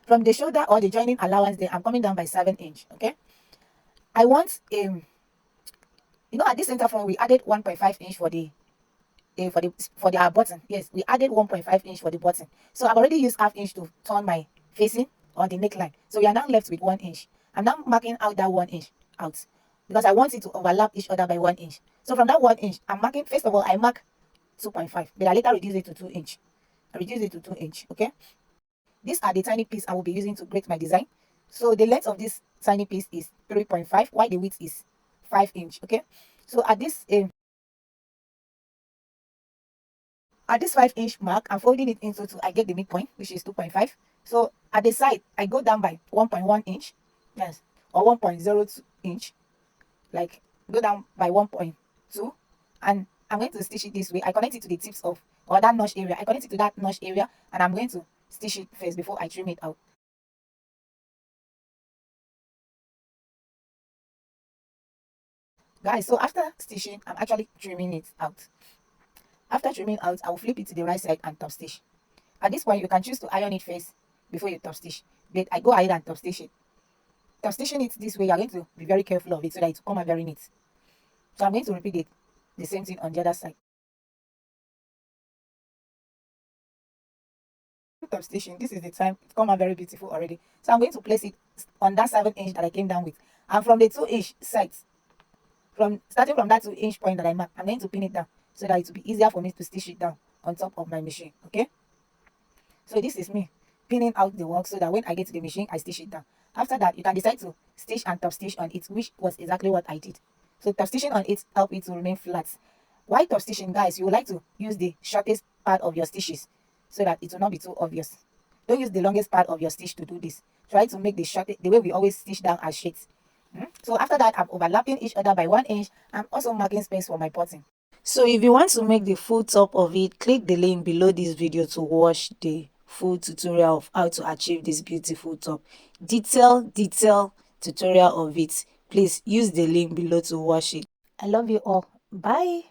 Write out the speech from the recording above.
From the shoulder or the joining allowance, then I'm coming down by 7 inch. Okay. I want at this center front we added 1.5 inch for the our button. Yes, we added 1.5 inch for the button. So I've already used half inch to turn my facing or the neckline. So we are now left with 1 inch. I'm now marking out that 1 inch out because I want it to overlap each other by 1 inch. So from that 1 inch, I'm marking, first of all, I mark 2.5, but I later reduce it to 2 inch. I reduce it to 2 inch. Okay. These are the tiny piece I will be using to create my design. So the length of this tiny piece is 3.5, while the width is 5 inch. Okay. So at this 5 inch mark, I'm folding it into two. I get the midpoint, which is 2.5. So at the side, I go down by 1.1 inch, yes, or 1.02 inch, like go down by 1.2, and I'm going to stitch it this way. I connect it to the tips of, or that notch area. I connect it to that notch area, and I'm going to stitch it first before I trim it out. Guys, so after stitching, I'm actually trimming it out. After trimming out, I will flip it to the right side and top stitch. At this point, you can choose to iron it first before you top stitch, but I go ahead and top stitch it. Top stitching it this way, you're going to be very careful of it so that it will come out very neat. So I'm going to repeat it, the same thing on the other side. Top stitching, this is the time it come out very beautiful already. So I'm going to place it on that 7 inch that I came down with, and from the 2 inch sides, from starting from that 2 inch point that I marked, I'm going to pin it down so that it will be easier for me to stitch it down on top of my machine. Okay. So this is me pinning out the work so that when I get to the machine, I stitch it down. After that, you can decide to stitch and top stitch on it, which was exactly what I did. So top stitching on it help it to remain flat. Why top stitching, guys? You would like to use the shortest part of your stitches so that it will not be too obvious. Don't use the longest part of your stitch to do this. Try to make the shortest, the way we always stitch down as shades. So after that, I'm overlapping each other by 1 inch. I'm also marking space for my potting. So if you want to make the full top of it, click the link below this video to watch the full tutorial of how to achieve this beautiful top. Detail tutorial of it. Please use the link below to watch it. I love you all. Bye.